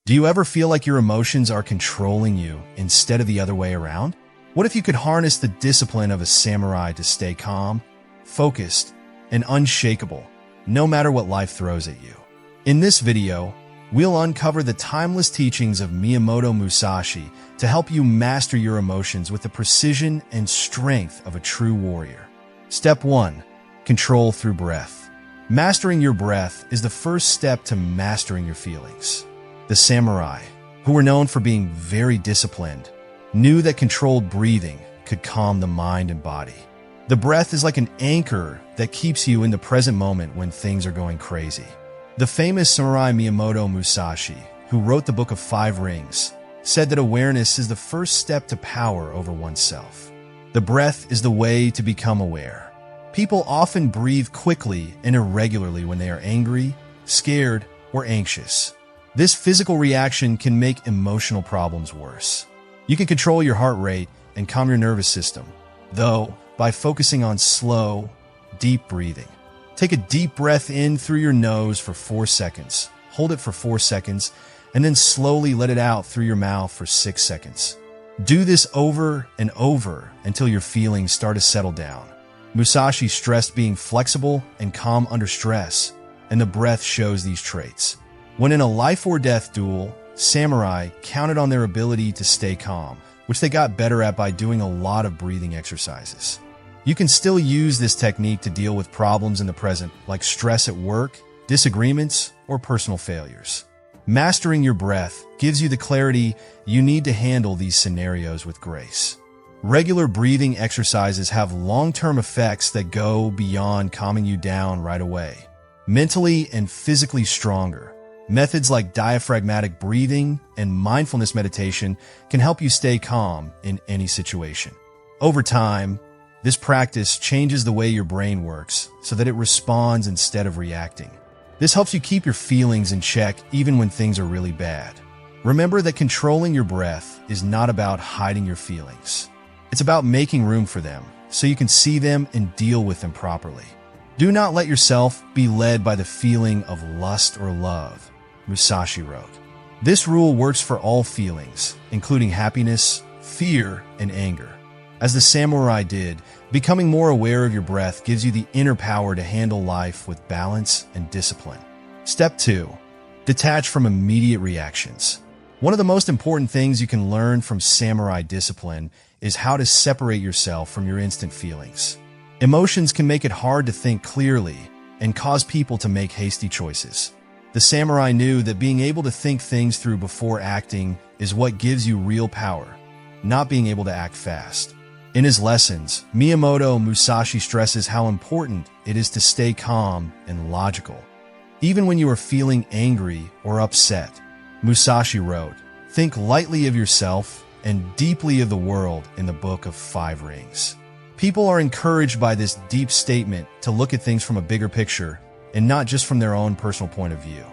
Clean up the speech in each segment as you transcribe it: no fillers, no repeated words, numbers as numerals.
Do you ever feel like your emotions are controlling you instead of the other way around? What if you could harness the discipline of a samurai to stay calm, focused, and unshakable, no matter what life throws at you? In this video, we'll uncover the timeless teachings of Miyamoto Musashi to help you master your emotions with the precision and strength of a true warrior. Step 1. Control through breath. Mastering your breath is the first step to mastering your feelings. The samurai, who were known for being very disciplined, knew that controlled breathing could calm the mind and body. The breath is like an anchor that keeps you in the present moment when things are going crazy. The famous samurai Miyamoto Musashi, who wrote the Book of Five Rings, said that awareness is the first step to power over oneself. The breath is the way to become aware. People often breathe quickly and irregularly when they are angry, scared, or anxious. This physical reaction can make emotional problems worse. You can control your heart rate and calm your nervous system, though, by focusing on slow, deep breathing. Take a deep breath in through your nose for 4 seconds, hold it for 4 seconds, and then slowly let it out through your mouth for 6 seconds. Do this over and over until your feelings start to settle down. Musashi stressed being flexible and calm under stress, and the breath shows these traits. When in a life-or-death duel, samurai counted on their ability to stay calm, which they got better at by doing a lot of breathing exercises. You can still use this technique to deal with problems in the present, like stress at work, disagreements, or personal failures. Mastering your breath gives you the clarity you need to handle these scenarios with grace. Regular breathing exercises have long-term effects that go beyond calming you down right away. Mentally and physically stronger, methods like diaphragmatic breathing and mindfulness meditation can help you stay calm in any situation. Over time, this practice changes the way your brain works so that it responds instead of reacting. This helps you keep your feelings in check even when things are really bad. Remember that controlling your breath is not about hiding your feelings. It's about making room for them so you can see them and deal with them properly. Do not let yourself be led by the feeling of lust or love, Musashi wrote. This rule works for all feelings, including happiness, fear, and anger. As the samurai did, becoming more aware of your breath gives you the inner power to handle life with balance and discipline. Step 2. Detach from immediate reactions. One of the most important things you can learn from samurai discipline is how to separate yourself from your instant feelings. Emotions can make it hard to think clearly and cause people to make hasty choices. The samurai knew that being able to think things through before acting is what gives you real power, not being able to act fast. In his lessons, Miyamoto Musashi stresses how important it is to stay calm and logical. Even when you are feeling angry or upset, Musashi wrote, "Think lightly of yourself and deeply of the world in the Book of Five Rings." People are encouraged by this deep statement to look at things from a bigger picture and not just from their own personal point of view.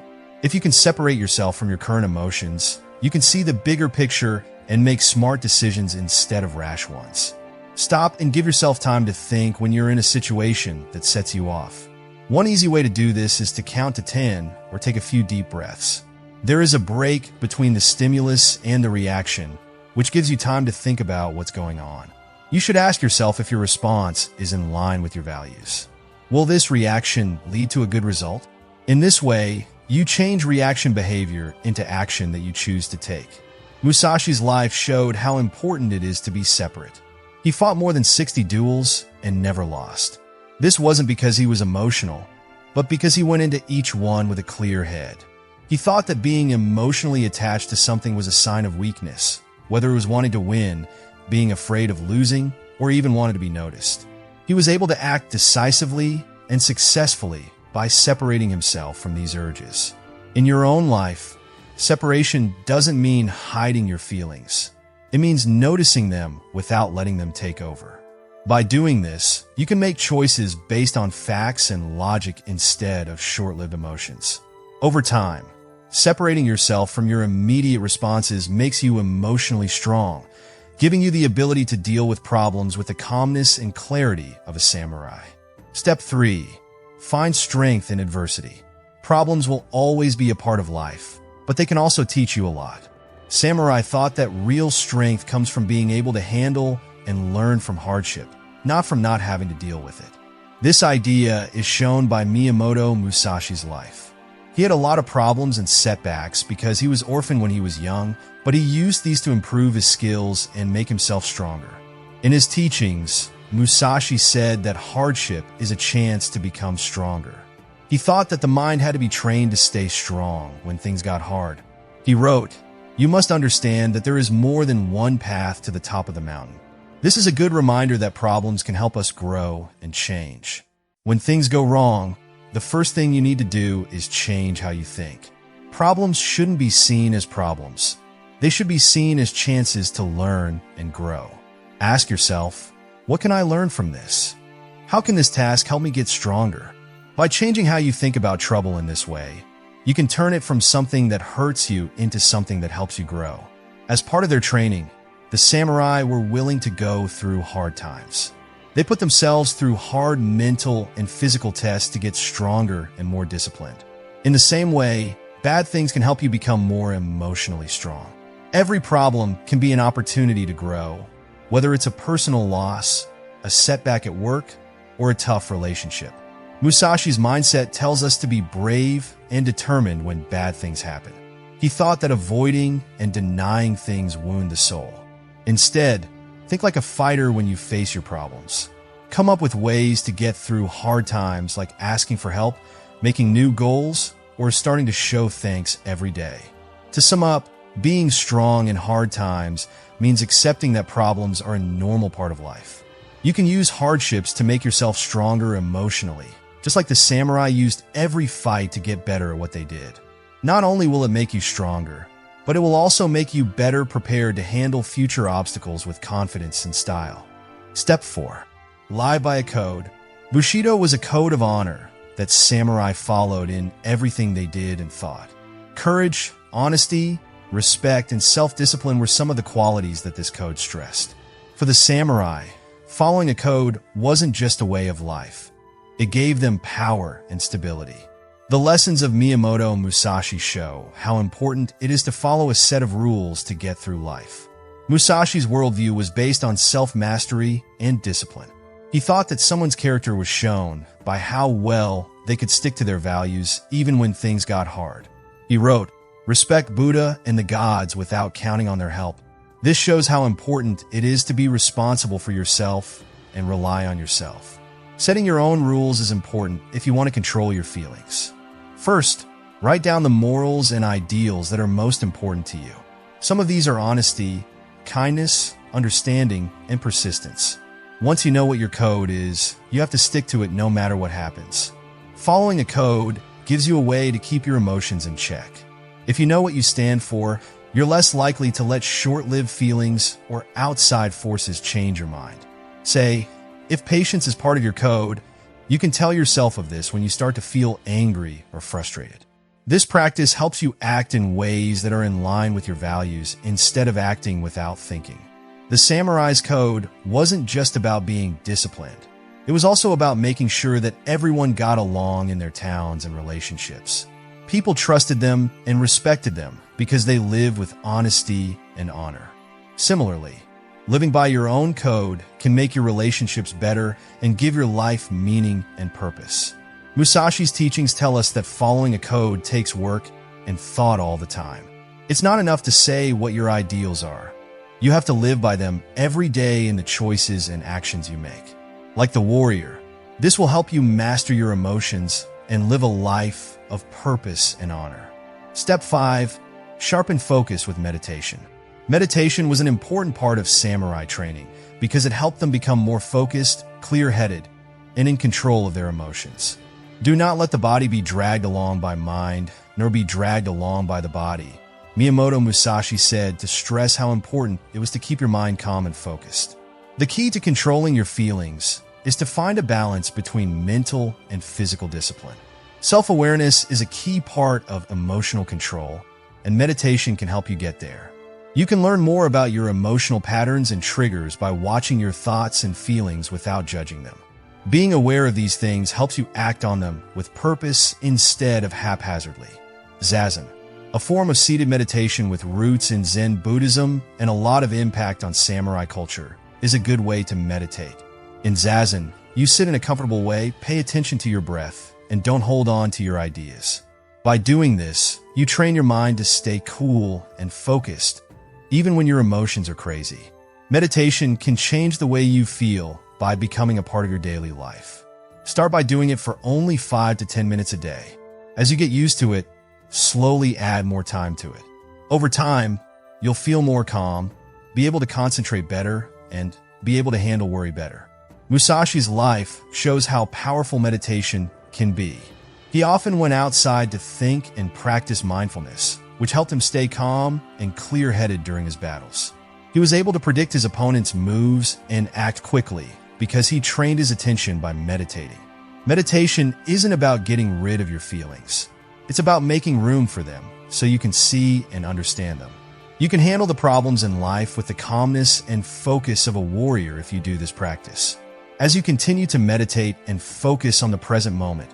If you can separate yourself from your current emotions, you can see the bigger picture and make smart decisions instead of rash ones. Stop and give yourself time to think when you're in a situation that sets you off. One easy way to do this is to count to 10 or take a few deep breaths. There is a break between the stimulus and the reaction, which gives you time to think about what's going on. You should ask yourself if your response is in line with your values. Will this reaction lead to a good result? In this way, you change reaction behavior into action that you choose to take. Musashi's life showed how important it is to be separate. He fought more than 60 duels and never lost. This wasn't because he was emotional, but because he went into each one with a clear head. He thought that being emotionally attached to something was a sign of weakness, whether it was wanting to win, being afraid of losing, or even wanting to be noticed. He was able to act decisively and successfully by separating himself from these urges. In your own life, separation doesn't mean hiding your feelings. It means noticing them without letting them take over. By doing this, you can make choices based on facts and logic instead of short-lived emotions. Over time, separating yourself from your immediate responses makes you emotionally strong, giving you the ability to deal with problems with the calmness and clarity of a samurai. Step 3. Find strength in adversity. Problems will always be a part of life, but they can also teach you a lot. Samurai thought that real strength comes from being able to handle and learn from hardship, not from not having to deal with it. This idea is shown by Miyamoto Musashi's life. He had a lot of problems and setbacks because he was orphaned when he was young, but he used these to improve his skills and make himself stronger. In his teachings, Musashi said that hardship is a chance to become stronger. He thought that the mind had to be trained to stay strong when things got hard. He wrote, "You must understand that there is more than one path to the top of the mountain. This is a good reminder that problems can help us grow and change. When things go wrong, the first thing you need to do is change how you think. Problems shouldn't be seen as problems. They should be seen as chances to learn and grow. Ask yourself, what can I learn from this? How can this task help me get stronger?" By changing how you think about trouble in this way, you can turn it from something that hurts you into something that helps you grow. As part of their training, the samurai were willing to go through hard times. They put themselves through hard mental and physical tests to get stronger and more disciplined. In the same way, bad things can help you become more emotionally strong. Every problem can be an opportunity to grow, whether it's a personal loss, a setback at work, or a tough relationship. Musashi's mindset tells us to be brave and determined when bad things happen. He thought that avoiding and denying things wound the soul. Instead, think like a fighter when you face your problems. Come up with ways to get through hard times, like asking for help, making new goals, or starting to show thanks every day. To sum up, being strong in hard times means accepting that problems are a normal part of life. You can use hardships to make yourself stronger emotionally, just like the samurai used every fight to get better at what they did. Not only will it make you stronger, but it will also make you better prepared to handle future obstacles with confidence and style. Step 4. Live by a code. Bushido was a code of honor that samurai followed in everything they did and thought. Courage, honesty, respect, and self-discipline were some of the qualities that this code stressed. For the samurai, following a code wasn't just a way of life. It gave them power and stability. The lessons of Miyamoto Musashi show how important it is to follow a set of rules to get through life. Musashi's worldview was based on self-mastery and discipline. He thought that someone's character was shown by how well they could stick to their values even when things got hard. He wrote, "Respect Buddha and the gods without counting on their help. This shows how important it is to be responsible for yourself and rely on yourself." Setting your own rules is important if you want to control your feelings. First, write down the morals and ideals that are most important to you. Some of these are honesty, kindness, understanding, and persistence. Once you know what your code is, you have to stick to it no matter what happens. Following a code gives you a way to keep your emotions in check. If you know what you stand for, you're less likely to let short-lived feelings or outside forces change your mind. Say, if patience is part of your code, you can tell yourself of this when you start to feel angry or frustrated. This practice helps you act in ways that are in line with your values instead of acting without thinking. The samurai's code wasn't just about being disciplined. It was also about making sure that everyone got along in their towns and relationships. People trusted them and respected them because they lived with honesty and honor. Similarly, living by your own code can make your relationships better and give your life meaning and purpose. Musashi's teachings tell us that following a code takes work and thought all the time. It's not enough to say what your ideals are. You have to live by them every day in the choices and actions you make. Like the warrior, this will help you master your emotions and live a life of purpose and honor. Step 5. Sharpen focus with meditation. Meditation was an important part of samurai training because it helped them become more focused, clear-headed, and in control of their emotions. Do not let the body be dragged along by mind, nor be dragged along by the body. Miyamoto Musashi said to stress how important it was to keep your mind calm and focused. The key to controlling your feelings is to find a balance between mental and physical discipline. Self-awareness is a key part of emotional control, and meditation can help you get there. You can learn more about your emotional patterns and triggers by watching your thoughts and feelings without judging them. Being aware of these things helps you act on them with purpose instead of haphazardly. Zazen. a form of seated meditation with roots in Zen Buddhism and a lot of impact on samurai culture, is a good way to meditate. In Zazen, you sit in a comfortable way, pay attention to your breath, and don't hold on to your ideas. By doing this, you train your mind to stay cool and focused, even when your emotions are crazy. Meditation can change the way you feel by becoming a part of your daily life. Start by doing it for only 5 to 10 minutes a day. As you get used to it, slowly add more time to it. Over time, you'll feel more calm, be able to concentrate better, and be able to handle worry better. Musashi's life shows how powerful meditation can be. He often went outside to think and practice mindfulness, which helped him stay calm and clear-headed during his battles. He was able to predict his opponent's moves and act quickly because he trained his attention by meditating. Meditation isn't about getting rid of your feelings. It's about making room for them so you can see and understand them. You can handle the problems in life with the calmness and focus of a warrior if you do this practice. As you continue to meditate and focus on the present moment,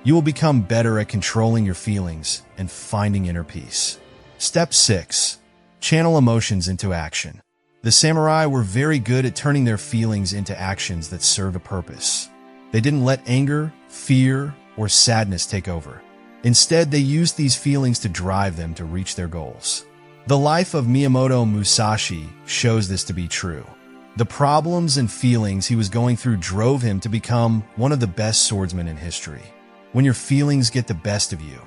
you will become better at controlling your feelings and finding inner peace. Step 6. Channel emotions into action. The samurai were very good at turning their feelings into actions that served a purpose. They didn't let anger, fear, or sadness take over. Instead, they used these feelings to drive them to reach their goals. The life of Miyamoto Musashi shows this to be true. The problems and feelings he was going through drove him to become one of the best swordsmen in history. When your feelings get the best of you,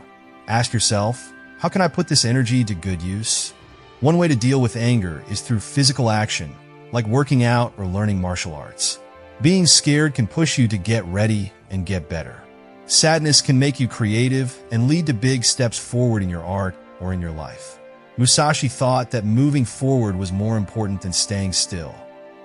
ask yourself, how can I put this energy to good use? One way to deal with anger is through physical action, like working out or learning martial arts. Being scared can push you to get ready and get better. Sadness can make you creative and lead to big steps forward in your art or in your life. Musashi thought that moving forward was more important than staying still.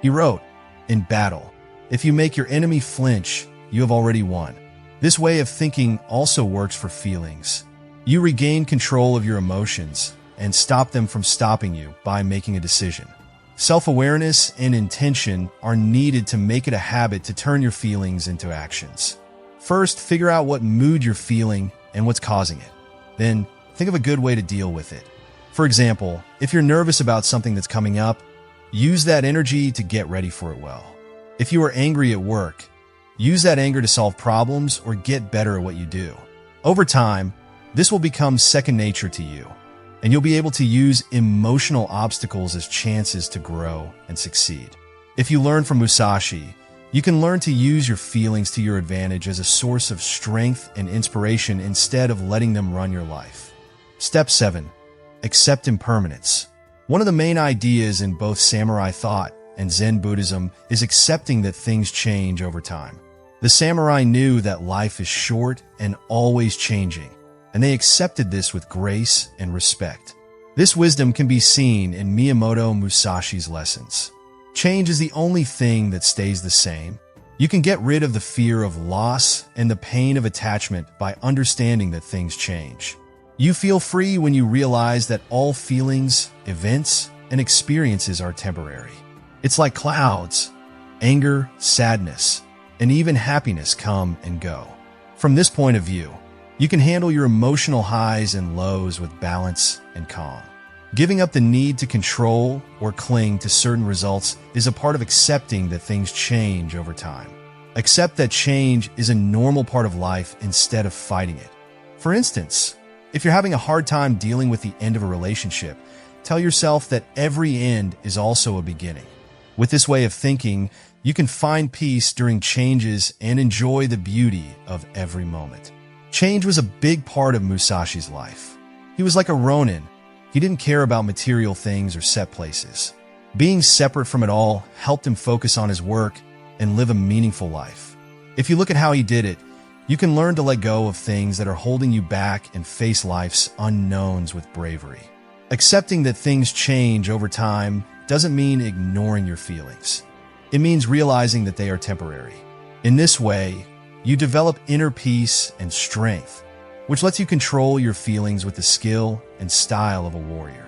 He wrote, "In battle, if you make your enemy flinch, you have already won." This way of thinking also works for feelings. You regain control of your emotions and stop them from stopping you by making a decision. Self-awareness and intention are needed to make it a habit to turn your feelings into actions. First, figure out what mood you're feeling and what's causing it. Then, think of a good way to deal with it. For example, if you're nervous about something that's coming up, use that energy to get ready for it well. If you are angry at work, use that anger to solve problems or get better at what you do. Over time, this will become second nature to you, and you'll be able to use emotional obstacles as chances to grow and succeed. If you learn from Musashi, you can learn to use your feelings to your advantage as a source of strength and inspiration instead of letting them run your life. Step 7. Accept impermanence. One of the main ideas in both samurai thought and Zen Buddhism is accepting that things change over time. The samurai knew that life is short and always changing, and they accepted this with grace and respect. This wisdom can be seen in Miyamoto Musashi's lessons. Change is the only thing that stays the same. You can get rid of the fear of loss and the pain of attachment by understanding that things change. You feel free when you realize that all feelings, events, and experiences are temporary. It's like clouds. Anger, sadness, and even happiness come and go. From this point of view, you can handle your emotional highs and lows with balance and calm. Giving up the need to control or cling to certain results is a part of accepting that things change over time. Accept that change is a normal part of life instead of fighting it. For instance, if you're having a hard time dealing with the end of a relationship, tell yourself that every end is also a beginning. With this way of thinking, you can find peace during changes and enjoy the beauty of every moment. Change was a big part of Musashi's life. He was like a ronin. He didn't care about material things or set places. Being separate from it all helped him focus on his work and live a meaningful life. If you look at how he did it, you can learn to let go of things that are holding you back and face life's unknowns with bravery. Accepting that things change over time doesn't mean ignoring your feelings. It means realizing that they are temporary. In this way, you develop inner peace and strength, which lets you control your feelings with the skill and style of a warrior.